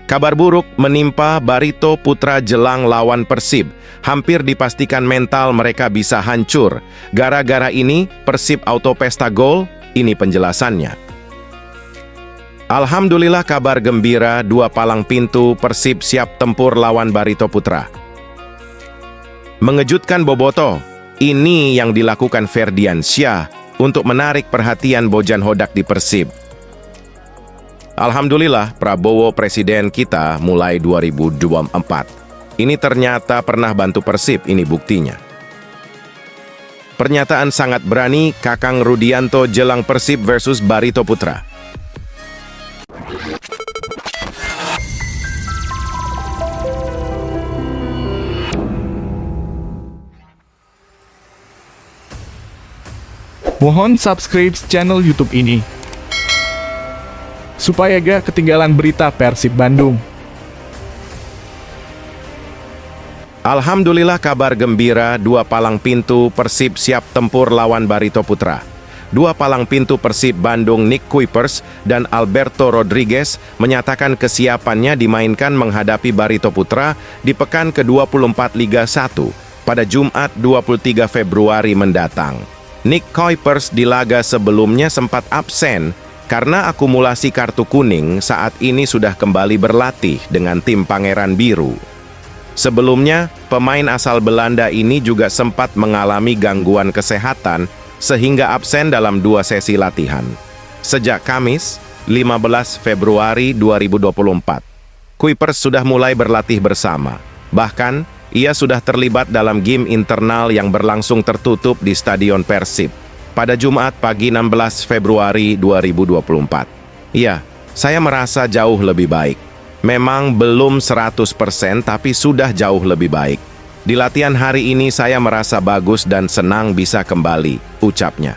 Kabar buruk menimpa Barito Putra jelang lawan Persib. Hampir dipastikan mental mereka bisa hancur. Gara-gara ini, Persib auto pesta gol. Ini penjelasannya. Alhamdulillah kabar gembira, dua palang pintu Persib siap tempur lawan Barito Putra. Mengejutkan Boboto, ini yang dilakukan Ferdiansyah untuk menarik perhatian Bojan Hodak di Persib. Alhamdulillah, Prabowo presiden kita mulai 2024. Ini ternyata pernah bantu Persib, ini buktinya. Pernyataan sangat berani Kakang Rudianto jelang Persib versus Barito Putra. Mohon subscribe channel YouTube ini supaya gak ketinggalan berita Persib Bandung. Alhamdulillah kabar gembira, dua palang pintu Persib siap tempur lawan Barito Putra. Dua palang pintu Persib Bandung Nick Kuipers dan Alberto Rodriguez menyatakan kesiapannya dimainkan menghadapi Barito Putra di pekan ke-24 Liga 1 pada Jumat 23 Februari mendatang. Nick Kuipers di laga sebelumnya sempat absen karena akumulasi kartu kuning. Saat ini sudah kembali berlatih dengan tim Pangeran Biru. Sebelumnya, pemain asal Belanda ini juga sempat mengalami gangguan kesehatan sehingga absen dalam dua sesi latihan. Sejak Kamis, 15 Februari 2024, Kuipers sudah mulai berlatih bersama. Bahkan, ia sudah terlibat dalam game internal yang berlangsung tertutup di Stadion Persib pada Jumat pagi 16 Februari 2024. Ya, saya merasa jauh lebih baik. Memang belum 100% tapi sudah jauh lebih baik. Di latihan hari ini saya merasa bagus dan senang bisa kembali, ucapnya.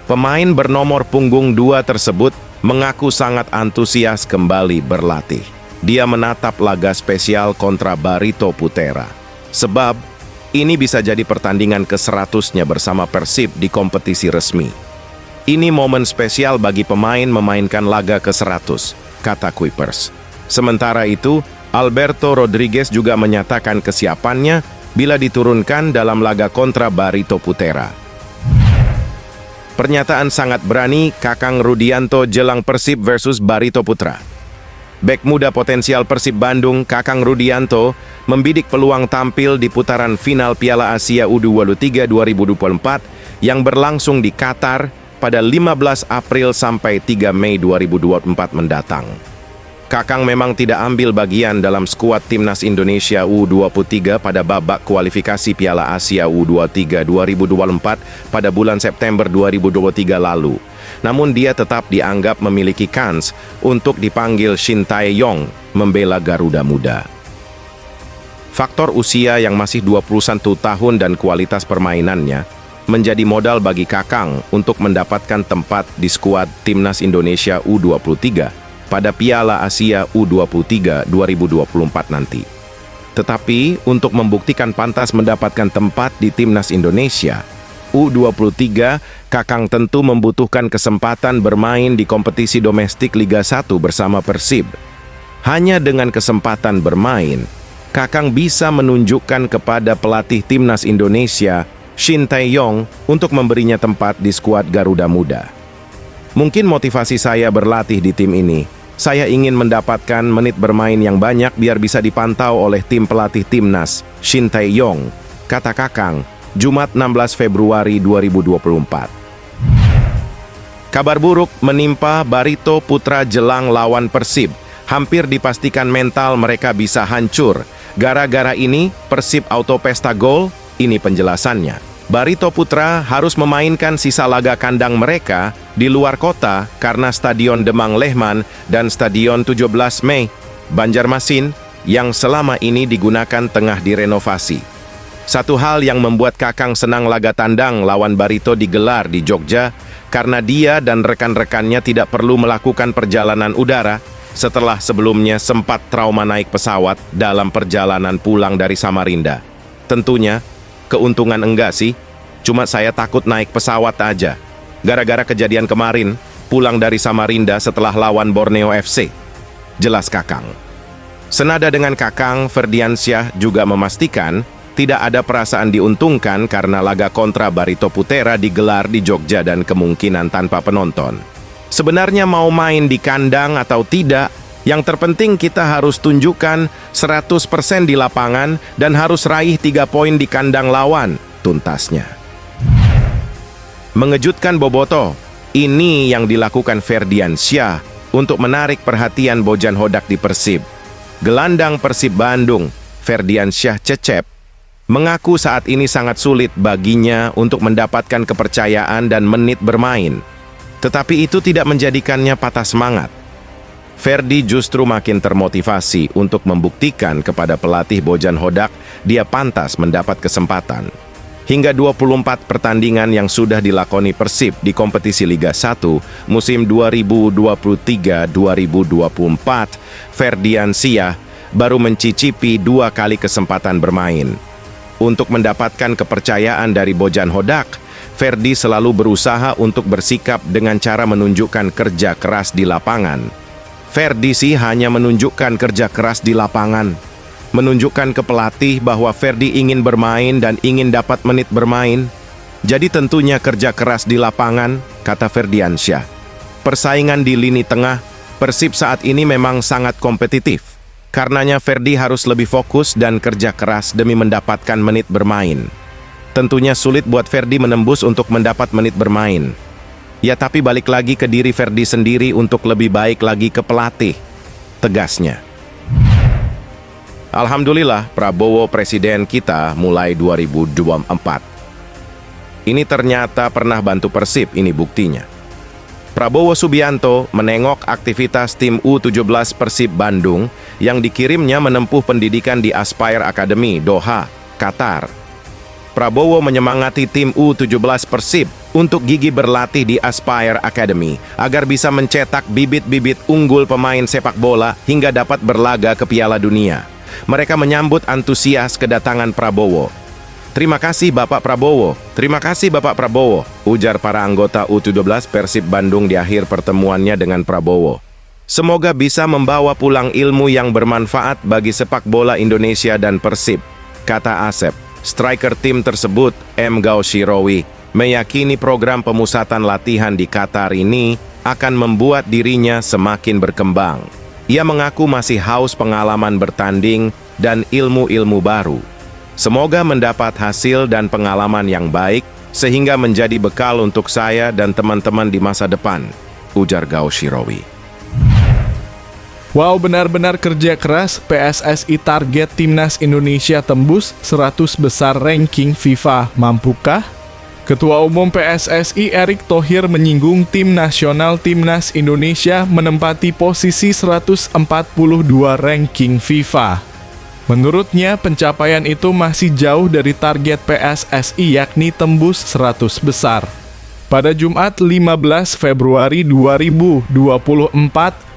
Pemain bernomor punggung 2 tersebut mengaku sangat antusias kembali berlatih. Dia menatap laga spesial kontra Barito Putra. Sebab, ini bisa jadi pertandingan ke-100-nya bersama Persib di kompetisi resmi. Ini momen spesial bagi pemain memainkan laga ke-100, kata Kuipers. Sementara itu, Alberto Rodriguez juga menyatakan kesiapannya bila diturunkan dalam laga kontra Barito Putra. Pernyataan sangat berani Kakang Rudianto jelang Persib versus Barito Putra. Bek muda potensial Persib Bandung, Kakang Rudianto, membidik peluang tampil di putaran final Piala Asia U23 2024 yang berlangsung di Qatar pada 15 April sampai 3 Mei 2024 mendatang. Kakang memang tidak ambil bagian dalam skuad Timnas Indonesia U23 pada babak kualifikasi Piala Asia U23 2024 pada bulan September 2023 lalu. Namun dia tetap dianggap memiliki kans untuk dipanggil Shin Tae-yong membela Garuda Muda. Faktor usia yang masih 21 tahun dan kualitas permainannya menjadi modal bagi Kakang untuk mendapatkan tempat di skuad Timnas Indonesia U23 pada Piala Asia U23 2024 nanti. Tetapi untuk membuktikan pantas mendapatkan tempat di Timnas Indonesia U23, Kakang tentu membutuhkan kesempatan bermain di kompetisi domestik Liga 1 bersama Persib. Hanya dengan kesempatan bermain, Kakang bisa menunjukkan kepada pelatih Timnas Indonesia, Shin Tae-yong, untuk memberinya tempat di skuad Garuda Muda. Mungkin motivasi saya berlatih di tim ini, saya ingin mendapatkan menit bermain yang banyak biar bisa dipantau oleh tim pelatih Timnas, Shin Tae-yong, kata Kakang, Jumat 16 Februari 2024. Kabar buruk menimpa Barito Putra jelang lawan Persib. Hampir dipastikan mental mereka bisa hancur. Gara-gara ini, Persib auto pesta gol. Ini penjelasannya. Barito Putra harus memainkan sisa laga kandang mereka di luar kota karena Stadion Demang Lehman dan Stadion 17 Mei, Banjarmasin, yang selama ini digunakan tengah direnovasi. Satu hal yang membuat Kakang senang laga tandang lawan Barito digelar di Jogja karena dia dan rekan-rekannya tidak perlu melakukan perjalanan udara setelah sebelumnya sempat trauma naik pesawat dalam perjalanan pulang dari Samarinda. Tentunya, keuntungan enggak sih, cuma saya takut naik pesawat aja. Gara-gara kejadian kemarin, pulang dari Samarinda setelah lawan Borneo FC. Jelas Kakang. Senada dengan Kakang, Ferdiansyah juga memastikan tidak ada perasaan diuntungkan karena laga kontra Barito Putra digelar di Jogja dan kemungkinan tanpa penonton. Sebenarnya mau main di kandang atau tidak, yang terpenting kita harus tunjukkan 100% di lapangan dan harus raih 3 poin di kandang lawan, tuntasnya. Mengejutkan Boboto, ini yang dilakukan Ferdiansyah untuk menarik perhatian Bojan Hodak di Persib. Gelandang Persib Bandung, Ferdiansyah Cecep, mengaku saat ini sangat sulit baginya untuk mendapatkan kepercayaan dan menit bermain. Tetapi itu tidak menjadikannya patah semangat. Ferdi justru makin termotivasi untuk membuktikan kepada pelatih Bojan Hodak dia pantas mendapat kesempatan. Hingga 24 pertandingan yang sudah dilakoni Persib di kompetisi Liga 1 musim 2023-2024, Ferdiansyah baru mencicipi 2 kali kesempatan bermain. Untuk mendapatkan kepercayaan dari Bojan Hodak, Ferdi selalu berusaha untuk bersikap dengan cara menunjukkan kerja keras di lapangan. Ferdi sih hanya menunjukkan kerja keras di lapangan, menunjukkan ke pelatih bahwa Ferdi ingin bermain dan ingin dapat menit bermain. Jadi tentunya kerja keras di lapangan, kata Ferdiansyah. Persaingan di lini tengah, Persib saat ini memang sangat kompetitif. Karenanya Ferdi harus lebih fokus dan kerja keras demi mendapatkan menit bermain. Tentunya sulit buat Ferdi menembus untuk mendapat menit bermain. Ya tapi balik lagi ke diri Ferdi sendiri untuk lebih baik lagi ke pelatih, tegasnya. Alhamdulillah Prabowo presiden kita mulai 2024. Ini ternyata pernah bantu Persib, ini buktinya. Prabowo Subianto menengok aktivitas tim U17 Persib Bandung yang dikirimnya menempuh pendidikan di Aspire Academy, Doha, Qatar. Prabowo menyemangati tim U17 Persib untuk gigih berlatih di Aspire Academy agar bisa mencetak bibit-bibit unggul pemain sepak bola hingga dapat berlaga ke Piala Dunia. Mereka menyambut antusias kedatangan Prabowo. Terima kasih Bapak Prabowo, terima kasih Bapak Prabowo, ujar para anggota U17 Persib Bandung di akhir pertemuannya dengan Prabowo. Semoga bisa membawa pulang ilmu yang bermanfaat bagi sepak bola Indonesia dan Persib, kata Asep. Striker tim tersebut, M. Gauchirowi, meyakini program pemusatan latihan di Qatar ini akan membuat dirinya semakin berkembang. Ia mengaku masih haus pengalaman bertanding dan ilmu-ilmu baru. Semoga mendapat hasil dan pengalaman yang baik, sehingga menjadi bekal untuk saya dan teman-teman di masa depan, ujar Gauchirowi. Wow, benar-benar kerja keras, PSSI target Timnas Indonesia tembus 100 besar ranking FIFA, mampukah? Ketua Umum PSSI Erick Thohir menyinggung tim nasional Timnas Indonesia menempati posisi 142 ranking FIFA. Menurutnya, pencapaian itu masih jauh dari target PSSI yakni tembus 100 besar. Pada Jumat 15 Februari 2024,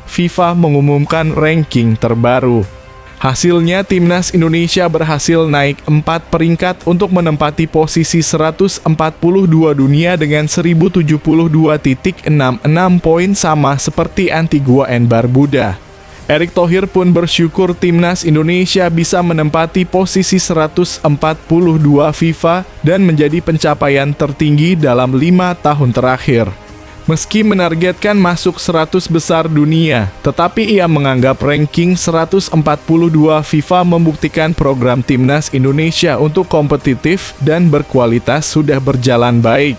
FIFA mengumumkan ranking terbaru. Hasilnya, Timnas Indonesia berhasil naik 4 peringkat untuk menempati posisi 142 dunia dengan 1072.66 poin sama seperti Antigua and Barbuda. Erick Thohir pun bersyukur Timnas Indonesia bisa menempati posisi 142 FIFA dan menjadi pencapaian tertinggi dalam 5 tahun terakhir. Meski menargetkan masuk 100 besar dunia, tetapi ia menganggap ranking 142 FIFA membuktikan program Timnas Indonesia untuk kompetitif dan berkualitas sudah berjalan baik.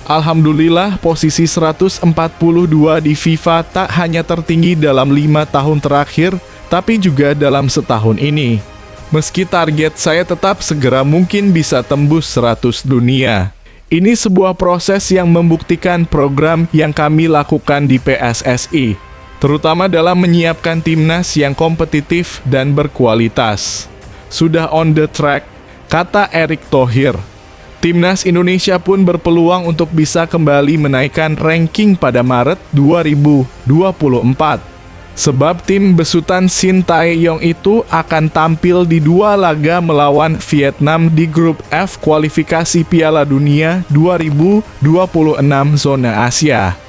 Alhamdulillah, posisi 142 di FIFA tak hanya tertinggi dalam 5 tahun terakhir, tapi juga dalam setahun ini. Meski target saya tetap segera mungkin bisa tembus 100 dunia. Ini sebuah proses yang membuktikan program yang kami lakukan di PSSI, terutama dalam menyiapkan timnas yang kompetitif dan berkualitas. Sudah on the track, kata Erick Thohir. Timnas Indonesia pun berpeluang untuk bisa kembali menaikkan ranking pada Maret 2024. Sebab tim besutan Shin Tae-yong itu akan tampil di 2 laga melawan Vietnam di grup F kualifikasi Piala Dunia 2026 zona Asia.